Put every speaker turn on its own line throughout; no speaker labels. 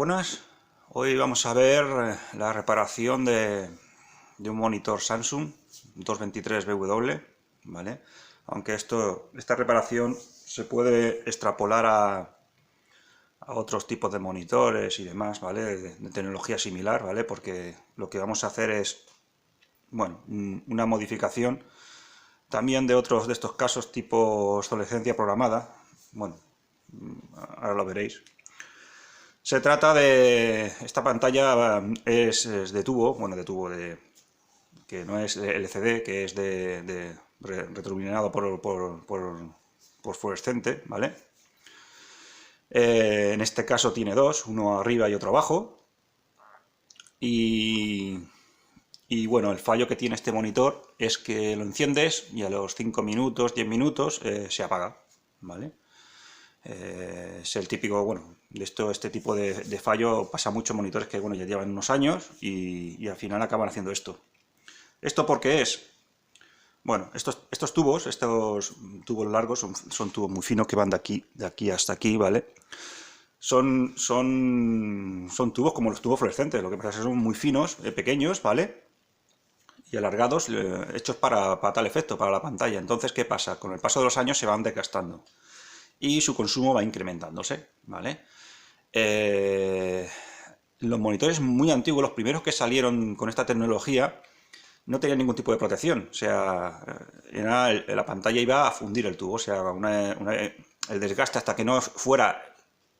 Buenas. Hoy vamos a ver la reparación de un monitor Samsung 223BW, ¿vale? Aunque esta reparación se puede extrapolar a otros tipos de monitores y demás, ¿vale? De tecnología similar, ¿vale? Porque lo que vamos a hacer es, bueno, una modificación también de otros de estos casos tipo obsolescencia programada. Bueno, ahora lo veréis. Se trata de... Esta pantalla es de tubo, bueno, que no es LCD, que es de retroiluminado por fluorescente, ¿vale? En este caso tiene dos, uno arriba y otro abajo. Y bueno, el fallo que tiene este monitor es que lo enciendes y a los 5 minutos, 10 minutos se apaga, ¿vale? Es el típico, bueno, este tipo de fallo pasa mucho en monitores que, bueno, ya llevan unos años y al final acaban haciendo esto. ¿Esto por qué es? Bueno, estos tubos largos, son tubos muy finos que van de aquí hasta aquí, ¿vale? Son tubos como los tubos fluorescentes, lo que pasa es que son muy finos, pequeños, ¿vale? Y alargados, hechos para tal efecto, para la pantalla. Entonces, ¿qué pasa? Con el paso de los años se van desgastando y su consumo va incrementándose, ¿vale? Los monitores muy antiguos, los primeros que salieron con esta tecnología, no tenían ningún tipo de protección, o sea, la pantalla iba a fundir el tubo, o sea, el desgaste hasta que no fuera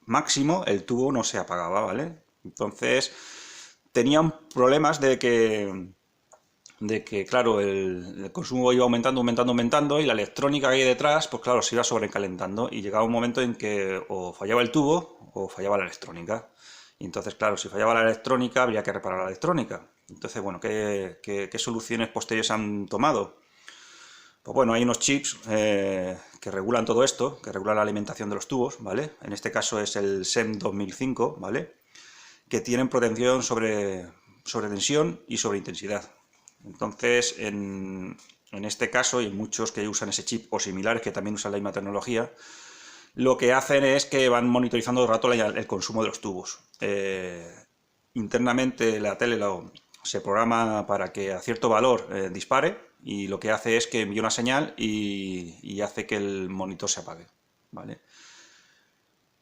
máximo, el tubo no se apagaba, ¿vale? Entonces, tenían problemas de que claro, el consumo iba aumentando, y la electrónica que hay detrás, pues claro, se iba sobrecalentando y llegaba un momento en que o fallaba el tubo o fallaba la electrónica. Y entonces, claro, si fallaba la electrónica, habría que reparar la electrónica. Entonces, bueno, ¿qué soluciones posteriores han tomado? Pues bueno, hay unos chips que regulan todo esto, que regulan la alimentación de los tubos, ¿vale? En este caso es el SEM 2005, ¿vale? Que tienen protección sobre tensión y sobre intensidad. Entonces, en este caso, y en muchos que usan ese chip o similares que también usan la misma tecnología, lo que hacen es que van monitorizando todo el rato el consumo de los tubos. Internamente la tele se programa para que a cierto valor dispare, y lo que hace es que envía una señal y hace que el monitor se apague, ¿vale?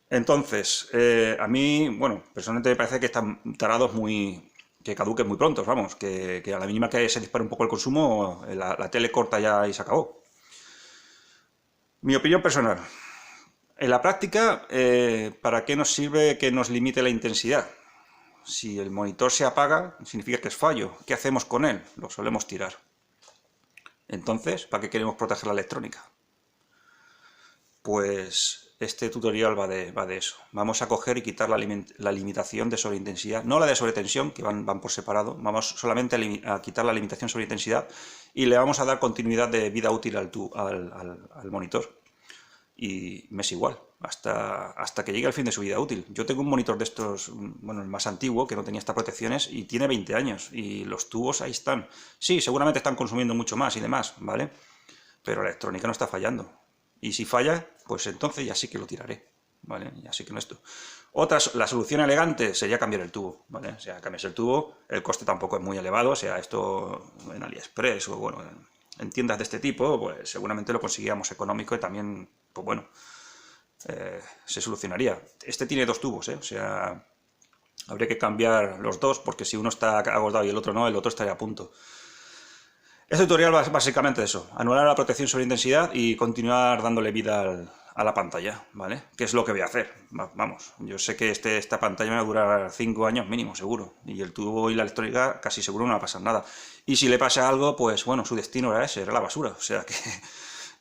Entonces, a mí, bueno, personalmente me parece que están tarados que caduquen muy pronto, vamos, que a la mínima que se dispare un poco el consumo, la tele corta ya y se acabó. Mi opinión personal. En la práctica, ¿para qué nos sirve que nos limite la intensidad? Si el monitor se apaga, significa que es fallo. ¿Qué hacemos con él? Lo solemos tirar. Entonces, ¿para qué queremos proteger la electrónica? Pues este tutorial va de eso. Vamos a coger y quitar la limitación de sobreintensidad, no la de sobretensión, que van por separado. Vamos solamente a quitar la limitación sobre intensidad y le vamos a dar continuidad de vida útil al monitor. Y me es igual, hasta que llegue al fin de su vida útil. Yo tengo un monitor de estos, bueno, el más antiguo, que no tenía estas protecciones, y tiene 20 años, y los tubos ahí están. Sí, seguramente están consumiendo mucho más y demás, ¿vale? Pero la electrónica no está fallando. Y si falla, pues entonces ya sí que lo tiraré, ¿vale? Ya sí que no esto. La solución elegante sería cambiar el tubo, ¿vale? O sea, cambias el tubo, el coste tampoco es muy elevado, o sea, esto en AliExpress o, bueno, en tiendas de este tipo, pues seguramente lo conseguíamos económico y también, pues bueno, se solucionaría. Este tiene dos tubos, o sea, habría que cambiar los dos, porque si uno está agotado y el otro no, el otro estaría a punto. Este tutorial va básicamente eso, anular la protección sobre intensidad y continuar dándole vida a la pantalla, ¿vale? Que es lo que voy a hacer, vamos. Yo sé que esta pantalla me va a durar 5 años mínimo, seguro. Y el tubo y la electrónica casi seguro no va a pasar nada. Y si le pasa algo, pues bueno, su destino era ese, era la basura. O sea que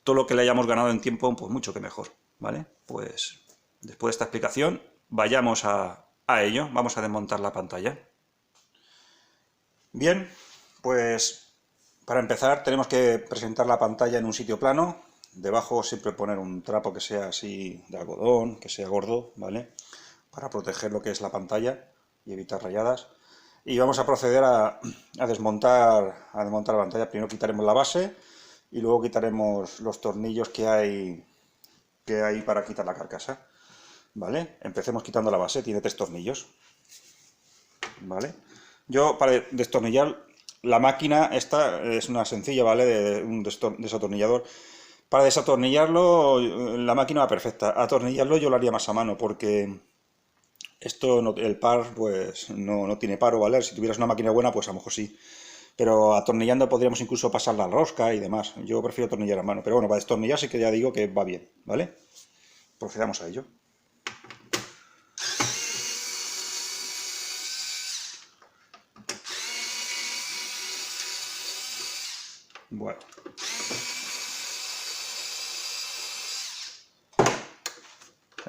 todo lo que le hayamos ganado en tiempo, pues mucho que mejor, ¿vale? Pues después de esta explicación, vayamos a ello. Vamos a desmontar la pantalla. Bien, pues para empezar tenemos que presentar la pantalla en un sitio plano. Debajo siempre poner un trapo que sea así de algodón, que sea gordo, ¿vale? Para proteger lo que es la pantalla y evitar rayadas. Y vamos a proceder a desmontar la pantalla. Primero quitaremos la base y luego quitaremos los tornillos que hay para quitar la carcasa. ¿vale? Empecemos quitando la base, tiene 3 tornillos, ¿vale? Yo, para destornillar la máquina, esta es una sencilla, ¿vale? De un desatornillador. Para desatornillarlo, la máquina va perfecta. Atornillarlo yo lo haría más a mano, porque esto, el par, pues no tiene paro, ¿vale? Si tuvieras una máquina buena, pues a lo mejor sí. Pero atornillando podríamos incluso pasar la rosca y demás. Yo prefiero atornillar a mano. Pero bueno, para destornillar sí que ya digo que va bien, ¿vale? Procedamos a ello. Bueno.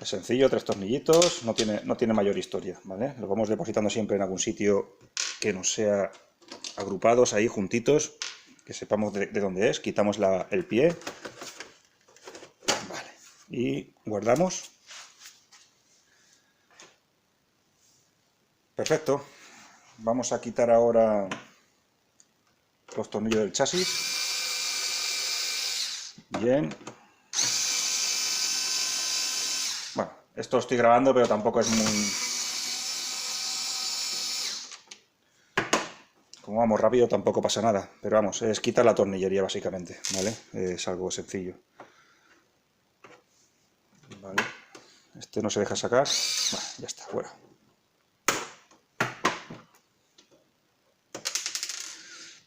Es sencillo, 3 tornillitos, no tiene mayor historia, ¿vale? Lo vamos depositando siempre en algún sitio que nos sea agrupados ahí juntitos, que sepamos de dónde es. Quitamos el pie, vale, y guardamos. Perfecto. Vamos a quitar ahora los tornillos del chasis. Bien. Bueno, esto lo estoy grabando, pero tampoco es muy... Como vamos rápido tampoco pasa nada, pero vamos, es quitar la tornillería básicamente, ¿vale? Es algo sencillo. Vale. Este no se deja sacar. Bueno, ya está, fuera.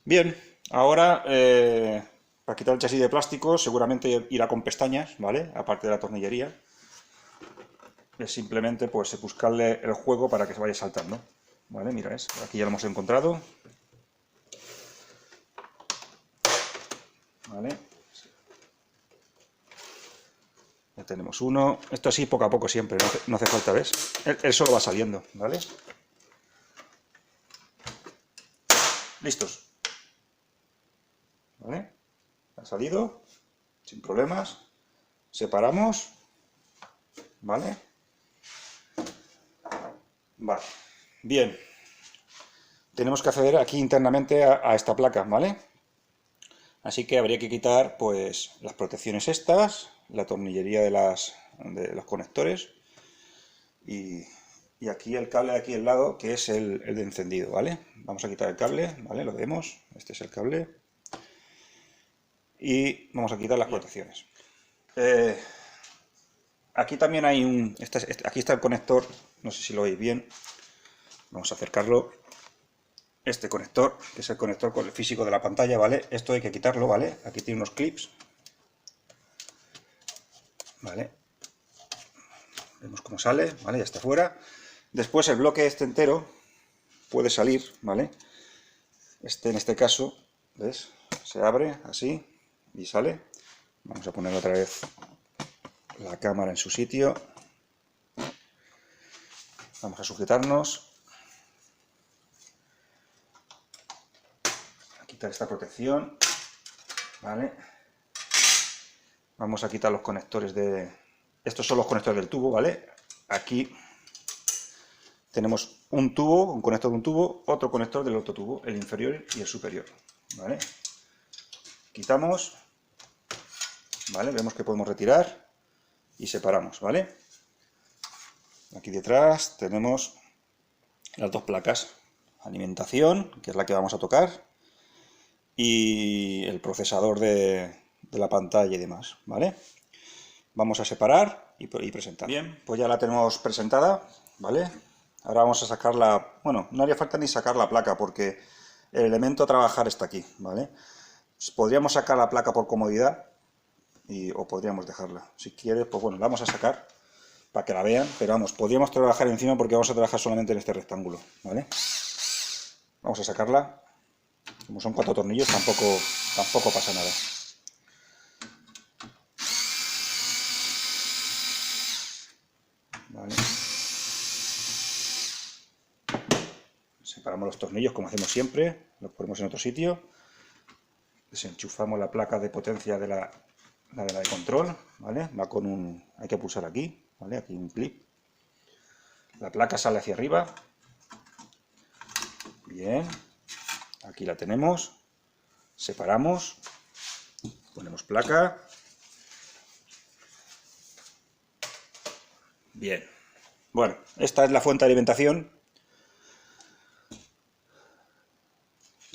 Bien, ahora para quitar el chasis de plástico seguramente irá con pestañas, ¿vale? Aparte de la tornillería. Es simplemente pues buscarle el juego para que se vaya saltando. ¿Vale? Mira, aquí ya lo hemos encontrado. ¿Vale? Ya tenemos uno. Esto así poco a poco siempre, no hace falta, ¿ves? Él solo va saliendo, ¿vale? Listos. ¿Vale? Ha salido, sin problemas. Separamos. ¿Vale? Vale. Bien. Tenemos que acceder aquí internamente a esta placa, ¿vale? Así que habría que quitar, pues, las protecciones estas, la tornillería de los conectores y aquí el cable de aquí al lado, que es el de encendido, ¿vale? Vamos a quitar el cable, ¿vale? Lo vemos, este es el cable. Y vamos a quitar las protecciones. Aquí también hay aquí está el conector, no sé si lo veis bien. Vamos a acercarlo. Este conector, que es el conector físico de la pantalla, ¿vale? Esto hay que quitarlo, ¿vale? Aquí tiene unos clips. ¿Vale? Vemos cómo sale, ¿vale? Ya está fuera. Después el bloque este entero puede salir, ¿vale? En este caso, ¿ves? Se abre así y sale. Vamos a poner otra vez la cámara en su sitio. Vamos a sujetarnos. A quitar esta protección, ¿vale? Vamos a quitar los conectores de... Estos son los conectores del tubo, ¿vale? Aquí tenemos un tubo, un conector de un tubo, otro conector del otro tubo, el inferior y el superior, ¿vale? Quitamos, ¿vale? Vemos que podemos retirar y separamos, ¿vale? Aquí detrás tenemos las dos placas, alimentación, que es la que vamos a tocar, y el procesador de la pantalla y demás, ¿vale? Vamos a separar y presentar. Bien, pues ya la tenemos presentada, ¿vale? Ahora vamos a sacarla, bueno, no haría falta ni sacar la placa porque el elemento a trabajar está aquí, ¿vale? Podríamos sacar la placa por comodidad o podríamos dejarla. Si quieres, pues bueno, la vamos a sacar para que la vean, pero vamos, podríamos trabajar encima porque vamos a trabajar solamente en este rectángulo, ¿vale? Vamos a sacarla. Como son 4 tornillos, tampoco pasa nada. ¿Vale? Separamos los tornillos como hacemos siempre, los ponemos en otro sitio. Desenchufamos la placa de potencia de la de control, ¿vale? Va con hay que pulsar aquí, ¿vale? Aquí un clip. La placa sale hacia arriba. Bien. Aquí la tenemos. Separamos. Ponemos placa. Bien. Bueno, esta es la fuente de alimentación.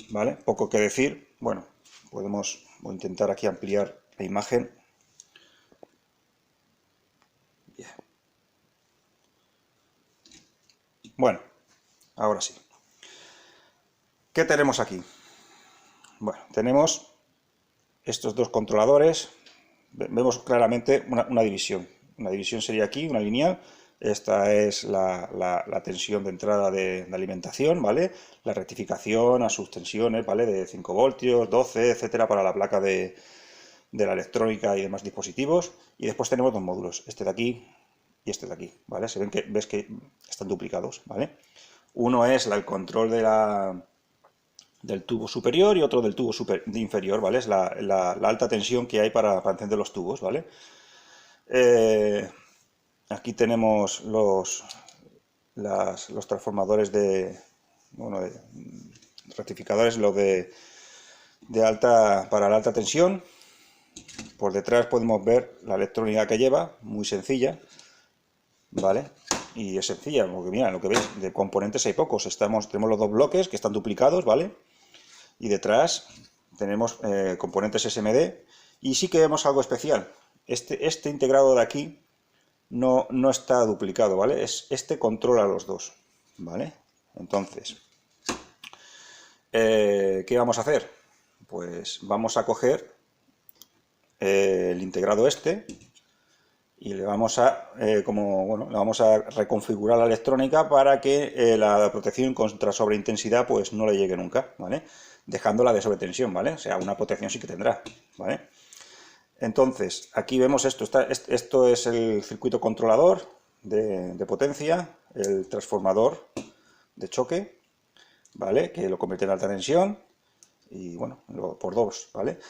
¿Vale? Poco que decir. Bueno, voy a intentar aquí ampliar la imagen. Bien. Bueno, ahora sí. ¿Qué tenemos aquí? Bueno, tenemos estos dos controladores. Vemos claramente una división. Una división sería aquí, una lineal. Esta es la tensión de entrada de alimentación, ¿vale? La rectificación a sus tensiones, ¿vale? De 5 voltios, 12, etcétera, para la placa de la electrónica y demás dispositivos. Y después tenemos dos módulos, este de aquí y este de aquí, ¿vale? Ves que están duplicados, ¿vale? Uno es el control del tubo superior y otro del tubo inferior, ¿vale? Es la alta tensión que hay para encender los tubos, ¿vale? Aquí tenemos los transformadores rectificadores, para la alta tensión. Por detrás podemos ver la electrónica que lleva, muy sencilla, ¿vale? Y es sencilla, porque mira, lo que veis, de componentes hay pocos. Tenemos los dos bloques que están duplicados, ¿vale? Y detrás tenemos componentes SMD. Y sí que vemos algo especial. Este integrado de aquí no está duplicado, ¿vale? Este controla los dos, ¿vale? Entonces, ¿qué vamos a hacer? Pues vamos a coger el integrado y le vamos a le vamos a reconfigurar la electrónica para que la protección contra sobreintensidad pues no le llegue nunca, ¿vale? Dejándola de sobretensión, ¿vale? O sea, una protección sí que tendrá, ¿vale? Entonces, aquí vemos esto. Esto es el circuito controlador de potencia, el transformador de choque, ¿vale? Que lo convierte en alta tensión y, bueno, por dos, ¿vale?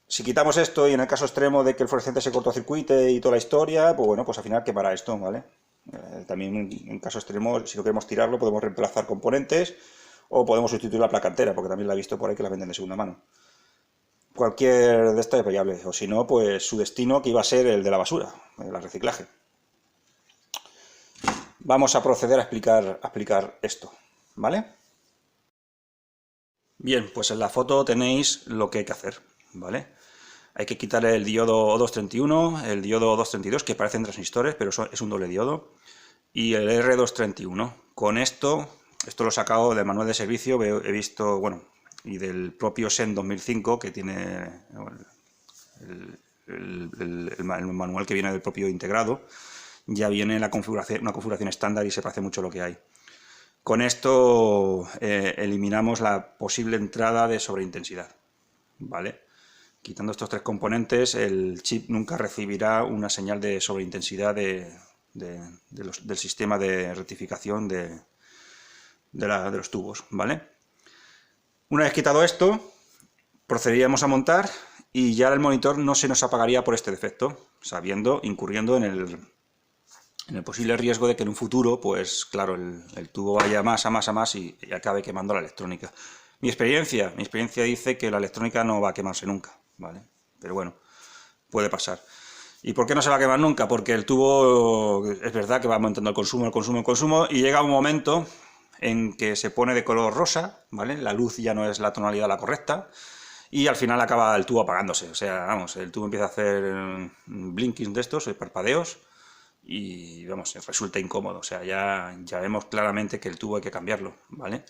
Si quitamos esto y en el caso extremo de que el fluorescente se cortocircuite y toda la historia, pues bueno, pues al final quemará esto, ¿vale? También en caso extremo, si no queremos tirarlo, podemos reemplazar componentes o podemos sustituir la placa entera, porque también la he visto por ahí que la venden de segunda mano. Cualquier de estas es variable, o si no, pues su destino que iba a ser el de la basura, el reciclaje. Vamos a proceder a explicar esto, ¿vale? Bien, pues en la foto tenéis lo que hay que hacer, ¿vale? Hay que quitar el diodo O231, el diodo O232, que parecen transistores, pero es un doble diodo, y el R231. Con esto lo he sacado del manual de servicio, he visto, bueno, y del propio SEN 2005, que tiene el manual que viene del propio integrado, ya viene una configuración estándar y se parece mucho a lo que hay. Con esto eliminamos la posible entrada de sobreintensidad, ¿vale? Quitando estos tres componentes, el chip nunca recibirá una señal de sobreintensidad del sistema de rectificación de los tubos, ¿vale? Una vez quitado esto, procederíamos a montar y ya el monitor no se nos apagaría por este defecto, incurriendo en el posible riesgo de que en un futuro, pues claro, el tubo vaya más a más y acabe quemando la electrónica. Mi experiencia dice que la electrónica no va a quemarse nunca, ¿vale? Pero bueno, puede pasar. ¿Y por qué no se va a quemar nunca? Porque el tubo, es verdad que va aumentando el consumo, y llega un momento en que se pone de color rosa, ¿vale? La luz ya no es la tonalidad la correcta, y al final acaba el tubo apagándose. O sea, vamos, el tubo empieza a hacer blinkings de estos, parpadeos, y vamos, resulta incómodo. O sea, ya vemos claramente que el tubo hay que cambiarlo, ¿vale?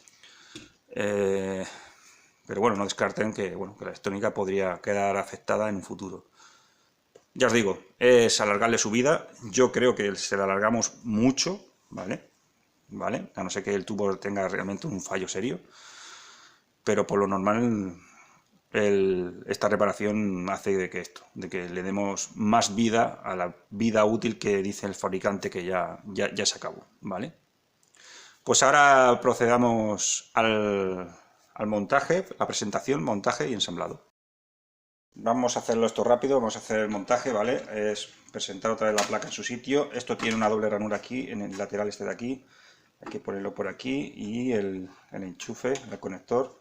Pero bueno, no descarten que la electrónica podría quedar afectada en un futuro. Ya os digo, es alargarle su vida. Yo creo que se la alargamos mucho, ¿vale? A no ser que el tubo tenga realmente un fallo serio. Pero por lo normal, esta reparación hace de que le demos más vida a la vida útil que dice el fabricante que ya se acabó, ¿vale? Pues ahora procedamos al montaje, la presentación, montaje y ensamblado. Vamos a hacerlo esto rápido, vamos a hacer el montaje, ¿vale? Es presentar otra vez la placa en su sitio. Esto tiene una doble ranura aquí, en el lateral este de aquí. Hay que ponerlo por aquí y el enchufe, el conector,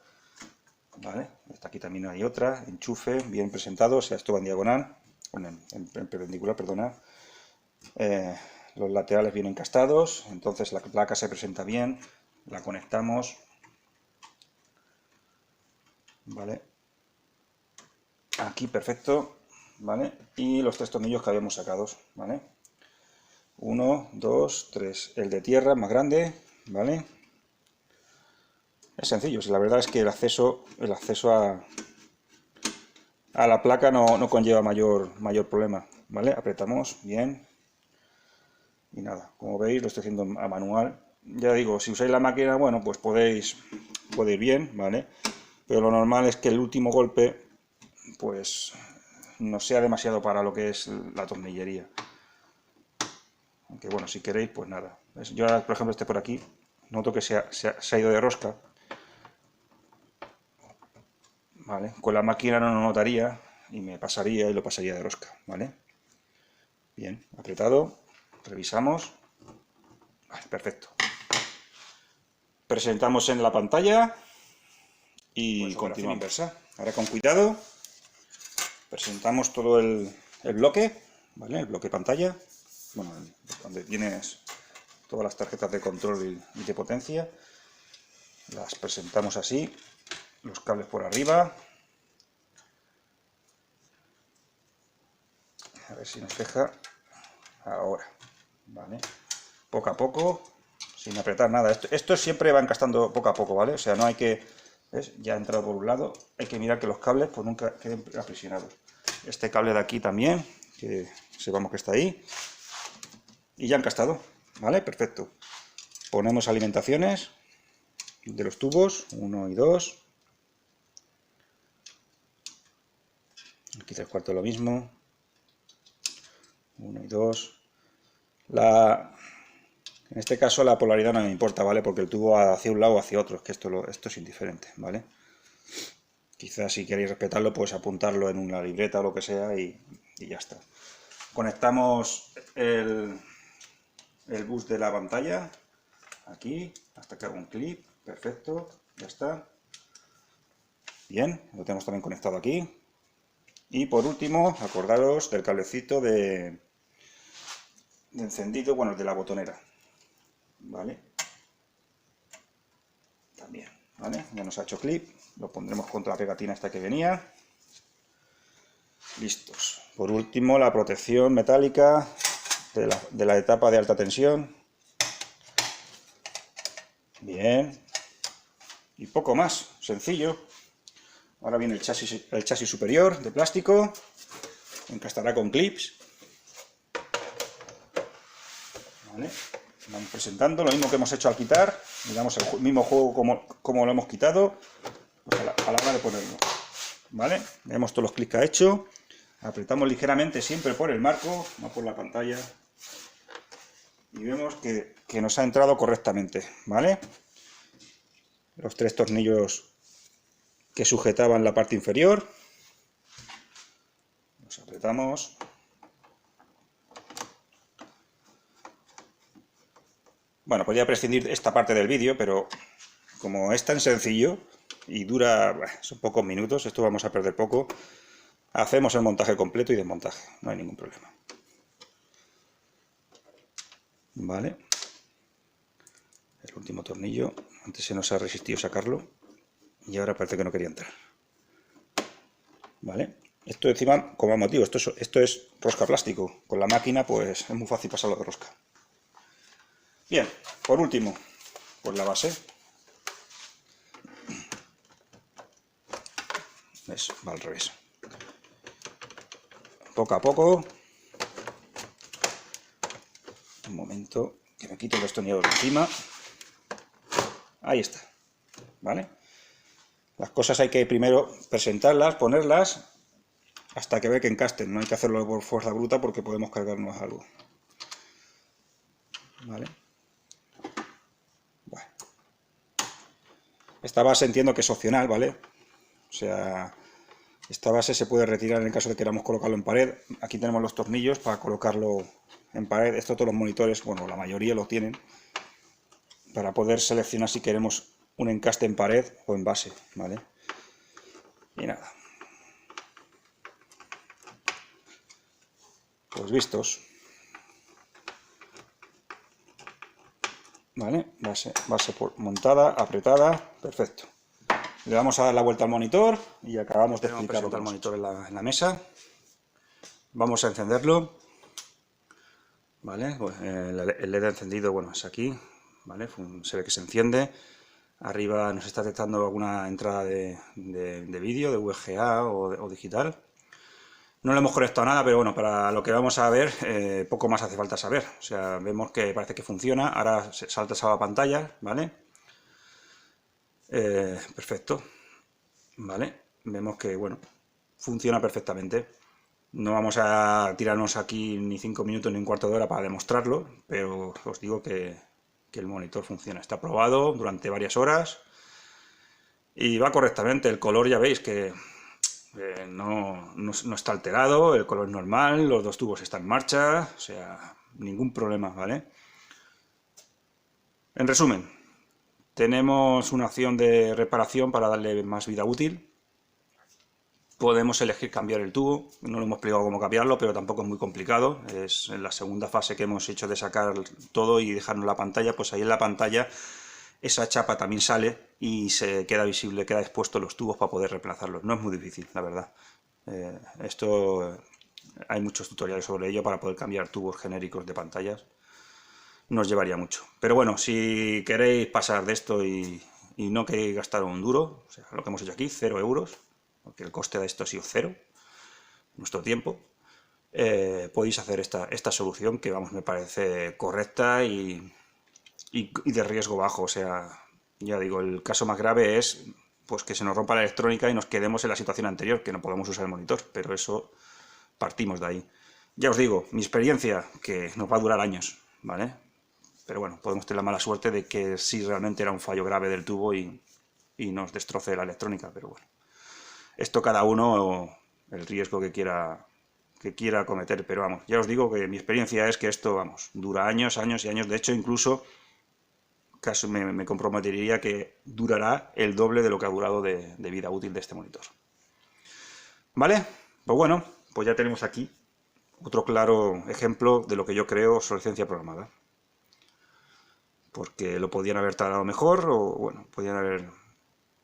¿vale? Aquí también hay otra, enchufe, bien presentado, o sea, esto va en diagonal, en perpendicular, perdona. los laterales bien encastados, entonces la placa se presenta bien, la conectamos, ¿vale? Aquí perfecto, ¿vale? Y los 3 tornillos que habíamos sacado, ¿vale? 1, 2, 3. El de tierra más grande, ¿vale? Es sencillo, si la verdad es que el acceso a la placa no conlleva mayor problema, ¿vale? Apretamos bien y nada, como veis lo estoy haciendo a manual. Ya digo, si usáis la máquina, bueno, pues puede ir bien, ¿vale? Pero lo normal es que el último golpe, pues, no sea demasiado para lo que es la tornillería. Aunque bueno, si queréis, pues nada. Yo ahora, por ejemplo, este por aquí, noto que se ha ido de rosca. ¿Vale? Con la máquina no lo notaría y me pasaría y lo pasaría de rosca, ¿vale? Bien, apretado, revisamos. Vale, perfecto. Presentamos en la pantalla y pues continuamos. Inversa. Ahora con cuidado presentamos todo el bloque, ¿vale? El bloque pantalla, bueno, donde tienes todas las tarjetas de control y de potencia. Las presentamos así, los cables por arriba. A ver si nos deja ahora, ¿vale? Poco a poco, sin apretar nada. Esto siempre va encastando poco a poco, ¿vale? O sea, no hay que... ¿Ves? Ya ha entrado por un lado. Hay que mirar que los cables pues nunca queden aprisionados. Este cable de aquí también, que sepamos que está ahí. Y ya encastado, ¿vale? Perfecto. Ponemos alimentaciones de los tubos, 1 y 2. Aquí 3/4 lo mismo. 1 y 2. En este caso la polaridad no me importa, ¿vale? Porque el tubo va hacia un lado o hacia otro, es que esto es indiferente, ¿vale? Quizás si queréis respetarlo, pues apuntarlo en una libreta o lo que sea y ya está. Conectamos el bus de la pantalla, aquí, hasta que haga un clip, perfecto, ya está. Bien, lo tenemos también conectado aquí. Y por último, acordaros del cablecito de encendido, bueno, el de la botonera, ¿vale? También, ¿vale? Ya nos ha hecho clip, lo pondremos contra la pegatina esta que venía. Listos. Por último, la protección metálica de la etapa de alta tensión. Bien. Y poco más, sencillo. Ahora viene el chasis superior de plástico. Encastará con clips. ¿Vale? Vamos presentando lo mismo que hemos hecho al quitar. Digamos el mismo juego como lo hemos quitado. Pues a la hora de ponerlo. ¿Vale? Vemos todos los clics que ha hecho. Apretamos ligeramente siempre por el marco, no por la pantalla. Y vemos que nos ha entrado correctamente, ¿vale? Los 3 tornillos que sujetaban la parte inferior. Los apretamos. Bueno, podría prescindir esta parte del vídeo, pero como es tan sencillo y dura, son pocos minutos, esto vamos a perder poco. Hacemos el montaje completo y desmontaje, no hay ningún problema. Vale. El último tornillo, antes se nos ha resistido sacarlo y ahora parece que no quería entrar. Vale. Esto encima, como motivo, esto es rosca plástico. Con la máquina pues es muy fácil pasarlo de rosca. Bien, por último, pues la base. ¿Ves? Va al revés. Poco a poco. Un momento, que me quito el destornillador de encima. Ahí está. ¿Vale? Las cosas hay que primero presentarlas, ponerlas, hasta que ve que encasten. No hay que hacerlo por fuerza bruta porque podemos cargarnos algo. ¿Vale? Bueno. Esta base entiendo que es opcional, ¿vale? O sea, esta base se puede retirar en el caso de que queramos colocarlo en pared. Aquí tenemos los tornillos para colocarlo en pared. Esto todos los monitores, bueno, la mayoría lo tienen, para poder seleccionar si queremos un encaste en pared o en base, ¿vale? Y nada. Pues vistos. ¿vale? Base montada, apretada, perfecto. Le vamos a dar la vuelta al monitor y acabamos de explicar lo que el monitor en la mesa. Vamos a encenderlo, ¿vale? Pues, el LED encendido, bueno, es aquí, ¿vale? Se ve que se enciende. Arriba nos está detectando alguna entrada de vídeo, de VGA o digital. No le hemos conectado nada, pero bueno, para lo que vamos a ver, poco más hace falta saber. O sea, vemos que parece que funciona. Ahora salta esa pantalla, ¿vale? Perfecto. ¿Vale? Vemos que, bueno, funciona perfectamente. No vamos a tirarnos aquí ni 5 minutos ni un cuarto de hora para demostrarlo, pero os digo que el monitor funciona. Está probado durante varias horas y va correctamente. El color ya veis que no está alterado, el color es normal, los dos tubos están en marcha, o sea, ningún problema, ¿vale? En resumen, tenemos una opción de reparación para darle más vida útil. Podemos elegir cambiar el tubo, no lo hemos explicado cómo cambiarlo, pero tampoco es muy complicado. Es en la segunda fase que hemos hecho de sacar todo y dejarnos la pantalla, pues ahí en la pantalla esa chapa también sale y se queda visible, queda expuesto los tubos para poder reemplazarlos. No es muy difícil, la verdad. Hay muchos tutoriales sobre ello para poder cambiar tubos genéricos de pantallas. Nos llevaría mucho. Pero bueno, si queréis pasar de esto y no queréis gastar un duro, o sea, lo que hemos hecho aquí, 0 euros, porque el coste de esto ha sido 0, nuestro tiempo, podéis hacer esta solución que, vamos, me parece correcta y de riesgo bajo. O sea, ya digo, el caso más grave es pues que se nos rompa la electrónica y nos quedemos en la situación anterior, que no podemos usar el monitor, pero eso partimos de ahí. Ya os digo, mi experiencia, que nos va a durar años, ¿vale? Pero bueno, podemos tener la mala suerte de que sí realmente era un fallo grave del tubo y nos destroce la electrónica, pero bueno. Esto cada uno, el riesgo que quiera cometer, pero vamos, ya os digo que mi experiencia es que esto, vamos, dura años, años y años. De hecho, incluso casi me comprometería que durará el doble de lo que ha durado de vida útil de este monitor. ¿Vale? Pues bueno, pues ya tenemos aquí otro claro ejemplo de lo que yo creo obsolescencia programada. Porque lo podían haber tardado mejor o, bueno, podían haber...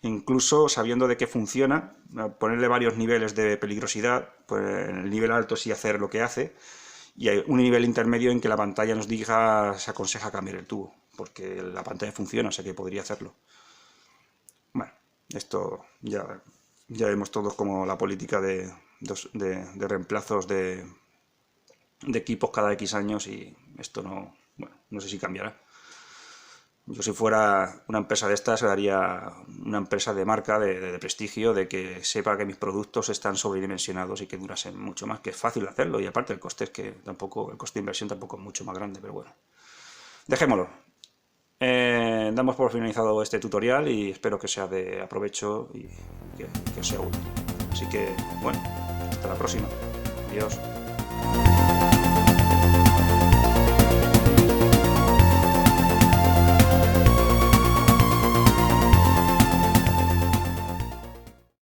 Incluso sabiendo de qué funciona, ponerle varios niveles de peligrosidad, pues en el nivel alto sí hacer lo que hace, y hay un nivel intermedio en que la pantalla nos diga, se aconseja cambiar el tubo, porque la pantalla funciona, o sea que podría hacerlo. Bueno, esto ya vemos todos como la política de reemplazos de equipos cada X años, y esto no, bueno, no sé si cambiará. Yo, si fuera una empresa de estas, haría una empresa de marca, de prestigio, de que sepa que mis productos están sobredimensionados y que durasen mucho más, que es fácil hacerlo, y aparte el coste es que tampoco, el coste de inversión tampoco es mucho más grande, pero bueno. Dejémoslo. Damos por finalizado este tutorial y espero que sea de aprovecho y que sea útil. Así que, bueno, hasta la próxima. Adiós.